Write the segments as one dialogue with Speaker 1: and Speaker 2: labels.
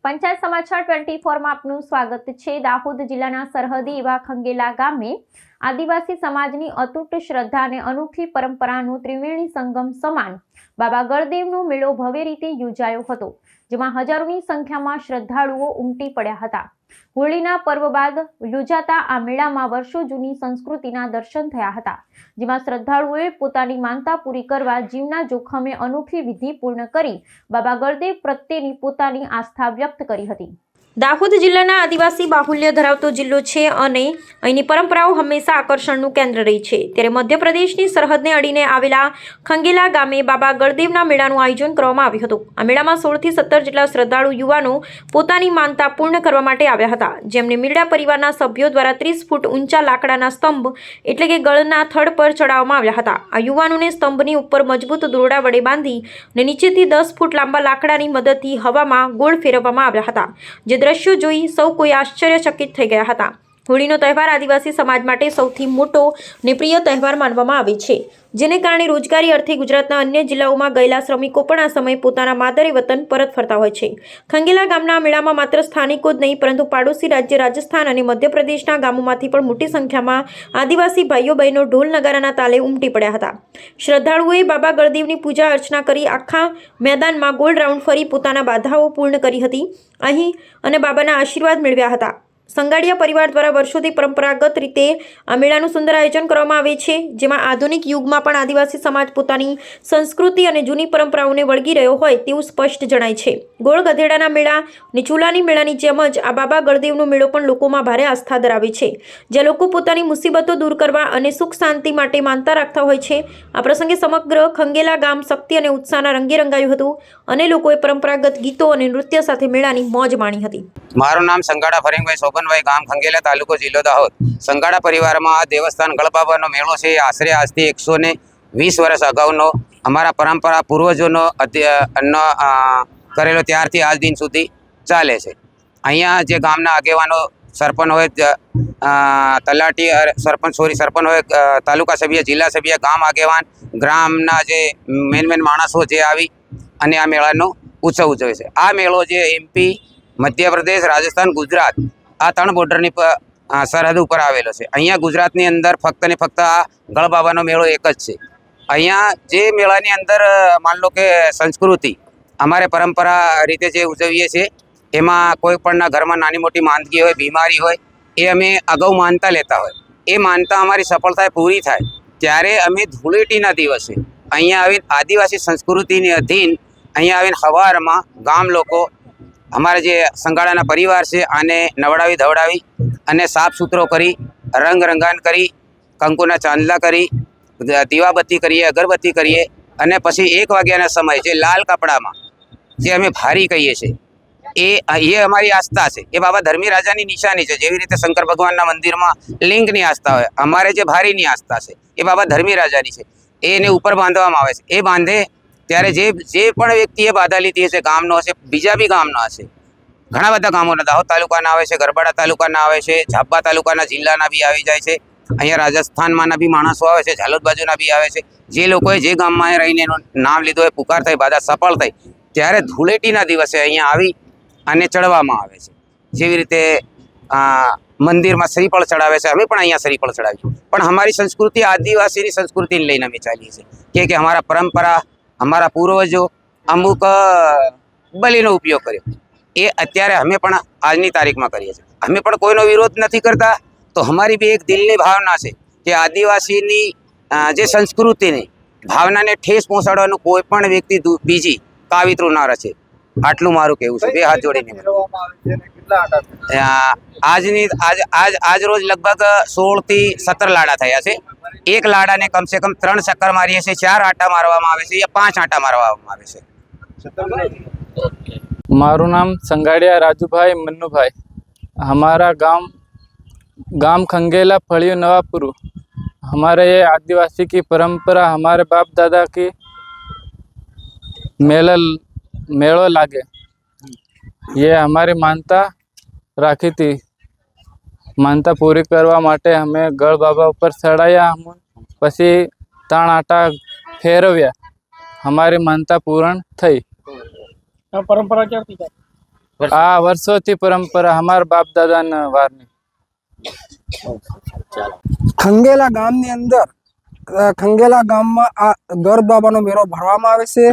Speaker 1: પંચાયત સમાચાર 24 માં આપનું સ્વાગત છે। દાહોદ જિલ્લાના સરહદી એવા ખંગેલા ગામે આદિવાસી સમાજની અતૂટ શ્રદ્ધા અને અનોખી પરંપરાનો ત્રિવેણી સંગમ સમાન બાબા ગળદેવનો મેળો ભવ્ય રીતે યોજાયો હતો, જેમાં હજારોની સંખ્યામાં શ્રદ્ધાળુઓ ઉમટી પડ્યા હતા। હોળીના પર્વ બાદ યોજાતા આ મેળામાં વર્ષો જૂની સંસ્કૃતિના દર્શન થયા હતા, જેમાં શ્રદ્ધાળુઓએ પોતાની માનતા પૂરી કરવા જીવના જોખમે અનોખી વિધિ પૂર્ણ કરી બાબા ગળદેવ પ્રત્યેની પોતાની આસ્થા વ્યક્ત કરી હતી। દાહોદ જિલ્લાના આદિવાસી બાહુલ્ય ધરાવતો જિલ્લો છે અને અહીંની પરંપરાઓ હંમેશા આકર્ષણનું કેન્દ્ર રહી છે। ત્યારે મધ્યપ્રદેશની સરહદને અડીને આવેલા ખંગેલા ગામે બાબા ગળદેવના મેળાનું આયોજન કરવામાં આવ્યું હતું। આ મેળામાં 16 થી 17 જેટલા શ્રદ્ધાળુ યુવાનો પોતાની માનતા પૂર્ણ કરવા માટે આવ્યા હતા, જેમને મીરડા પરિવારના સભ્યો દ્વારા 30 ફૂટ ઊંચા લાકડાના સ્તંભ એટલે કે ગળના થડ પર ચડાવવામાં આવ્યા હતા। આ યુવાનોને સ્તંભની ઉપર મજબૂત દોરડા વડે બાંધી અને નીચેથી 10 ફૂટ લાંબા લાકડાની મદદથી હવામાં ગોળ ફેરવવામાં આવ્યા હતા, જે દ્રશ્યો જોઈ સૌ કોઈ આશ્ચર્યચકિત થઈ ગયા હતા। હોળીનો તહેવાર આદિવાસી સમાજ માટે સૌથી મોટો અને પ્રિય તહેવાર માનવામાં આવે છે, જેને કારણે રોજગારી અર્થે ગુજરાતના અન્ય જિલ્લાઓમાં ગયેલા શ્રમિકો પણ આ સમયે પોતાના માદરે વતન પરત ફરતા હોય છે। ખંગેલા ગામના મેળામાં માત્ર સ્થાનિકો જ નહીં, પરંતુ પાડોશી રાજ્ય રાજસ્થાન અને મધ્યપ્રદેશના ગામોમાંથી પણ મોટી સંખ્યામાં આદિવાસી ભાઈઓ બહેનો ઢોલ નગારાના તાલે ઉમટી પડ્યા હતા। શ્રદ્ધાળુઓએ બાબા ગળદેવની પૂજા અર્ચના કરી આખા મેદાનમાં ગોળ રાઉન્ડ ફરી પોતાના બાધાઓ પૂર્ણ કરી હતી અહીં અને બાબાના આશીર્વાદ મેળવ્યા હતા। સંગાડિયા પરિવાર દ્વારા વર્ષોથી પરંપરાગત રીતે આ મેળાનું સુંદર આયોજન કરવામાં આવે છે, જેમાં આધુનિક યુગમાં પણ આદિવાસી સમાજ પોતાની સંસ્કૃતિ અને જૂની પરંપરાઓને વળગી રહ્યો હોય તેવું સ્પષ્ટ જણાય છે। ગોળ ગધેડાના મેળા અને ચૂલાની મેળાની જેમ જ આ બાબા ગળદેવનો મેળો પણ લોકોમાં ભારે આસ્થા ધરાવે છે, જ્યાં લોકો પોતાની મુસીબતો દૂર કરવા અને સુખ શાંતિ માટે માનતા રાખતા હોય છે। આ પ્રસંગે સમગ્ર ખંગેલા ગામ શક્તિ અને ઉત્સાહના રંગે રંગાયું હતું અને લોકોએ પરંપરાગત ગીતો અને નૃત્ય સાથે મેળાની મોજ માણી હતી।
Speaker 2: મારું નામ સંગાડા ફરીંગભાઈ સોગનભાઈ, ગામ ખંગેલા, તાલુકો જિલ્લો દાહોદ। સંગાડા પરિવારમાં આ દેવસ્થાન ગળબાબાનો મેળો છે એ આશરે આજથી 120 વર્ષ અગાઉનો અમારા પરંપરા પૂર્વજોનો કરેલો ત્યારથી આજ દિન સુધી ચાલે છે। અહીંયા જે ગામના આગેવાનો સરપંચ હોય, તલાટી સરપંચ હોય, તાલુકા સભ્ય, જિલ્લા સભ્ય, ગામ આગેવાન, ગ્રામના જે મેન માણસો જે આવી અને આ મેળાનો ઉત્સવ ઉજવે છે। આ મેળો જે MP, મધ્યપ્રદેશ, રાજસ્થાન, ગુજરાત આ 3 બોર્ડરની સરહદ ઉપર આવેલો છે। અહીંયા ગુજરાતની અંદર ફક્ત ને ફક્ત આ ગળબાબાનો મેળો એક જ છે। અહીંયા જે મેળાની અંદર માન લો કે સંસ્કૃતિ અમારે પરંપરા રીતે જે ઉજવીએ છીએ, એમાં કોઈ પણના ઘરમાં નાની મોટી માંદગી હોય, બીમારી હોય, એ અમે અગાઉ માનતા લેતા હોય, એ માનતા અમારી સફળતા પૂરી થાય ત્યારે અમે ધૂળેટીના દિવસે અહીંયા આવીને આદિવાસી સંસ્કૃતિની અધીન અહીંયા આવીને સવારમાં ગામ લોકો અમારા જે સંગાડાના પરિવાર છે આને નવડાવી ધવડાવી અને સાફ સુથરો કરી, રંગ રંગાન કરી, કંકુના ચાંદલા કરી, દીવાબત્તી કરીએ, અગરબત્તી કરીએ અને પછી 1 વાગ્યાના સમયે જે લાલ કપડામાં જે અમે ભારી કહીએ છીએ એ અમારી આસ્થા છે। એ બાબા ધર્મી રાજાની નિશાની છે। જેવી રીતે શંકર ભગવાનના મંદિરમાં લિંગની આસ્થા હોય, અમારે જે ભારીની આસ્થા છે એ બાબા ધર્મી રાજાની છે। એને ઉપર બાંધવામાં આવે છે। એ બાંધે ત્યારે જે પણ વ્યક્તિએ બાધા લીધી હશે, ગામનો હશે, બીજા બી ગામના હશે, ઘણા બધા ગામોના, દાહોદ તાલુકાના આવે છે, ગરબાડા તાલુકાના આવે છે, ઝાપા તાલુકાના જિલ્લાના બી આવી જાય છે, અહીંયા રાજસ્થાનમાંના બી માણસો આવે છે, ઝાલોદ બાજુના બી આવે છે। જે લોકોએ જે ગામમાં રહીને એનું નામ લીધું હોય, પુકાર થઈ, બાધા સફળ થઈ, ત્યારે ધૂળેટીના દિવસે અહીંયા આવી અને ચડવામાં આવે છે। જેવી રીતે મંદિરમાં શ્રીફળ ચડાવે છે, અમે પણ અહીંયા શ્રીફળ ચડાવીએ, પણ અમારી સંસ્કૃતિ આદિવાસીની સંસ્કૃતિને લઈને અમે ચાલીએ છીએ કે અમારા પરંપરા, અમારા પૂર્વજો અમુક બલીનો ઉપયોગ કર્યો, એ અત્યારે અમે પણ આજની તારીખમાં કરીએ છીએ। અમે પણ કોઈનો વિરોધ નથી કરતા, તો અમારી બી એક દિલની ભાવના છે કે આદિવાસીની જે સંસ્કૃતિની ભાવનાને ઠેસ પહોંચાડવાનું કોઈ પણ વ્યક્તિ બીજી કાવિતરું ના રચે, આટલું મારું કહેવું છે। 2 હાથ જોડીને આજ રોજ લગભગ 16 થી 17 લાડા થયા છે। એક લાડાને કમસે કમ 3 ચક્કર મારીએ છીએ, 4 આંટા મારવામાં આવે છે, યા 5 આંટા મારવામાં આવે છે।
Speaker 3: मारू नाम संगाड़िया राजूभाई मन्नूभाई। हमारा गांव खंगेला फड़ियो नवापुर। हमारे ये आदिवासी की परंपरा, हमारे बाप दादा की मेलो लागे, ये हमारी मानता राखी थी। मानता पूरी करवा माटे हमें गढ़ बाबा ऊपर चढ़ाया, पछी 3 आटा फेरव्या, हमारी मानता पूर्ण थई।
Speaker 4: परंपरा क्या थी?
Speaker 3: આ વર્ષોથી પરંપરા અમારા બાપ દાદાના વારની.
Speaker 4: ખંગેલા ગામની અંદર ખંગેલા ગામમાં આ ગરબ બાબાનો મેળો ભરવામાં આવે છે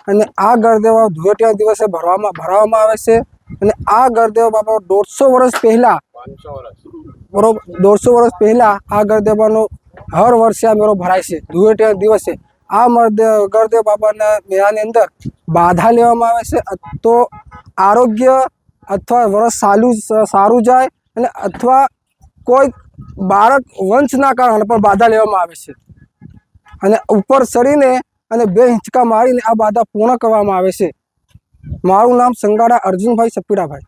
Speaker 4: અને આ ગરદેવ ધુળેટીના દિવસે ભરવામાં આવે છે અને આ ગરદેવ બાબા 150 વર્ષ પહેલા બરોબર 150 વર્ષ પહેલા આ ગરદેવ બાબાનો હર વર્ષે આ મેળો ભરાય છે ધુળેટીના દિવસે. આ ગરદેવ બાબાના મેળાની અંદર બાધા લેવામાં આવે છે તો આરોગ્ય અથવા વર્ષ સારું જાય અને અથવા કોઈ બાળક વંશના કારણે પણ બાધા લેવામાં આવે છે અને ઉપર ચડીને અને 2 હિંચકા મારીને આ બાધા પૂર્ણ કરવામાં આવે છે. મારું નામ સંગાડા અર્જુનભાઈ સપીડાભાઈ.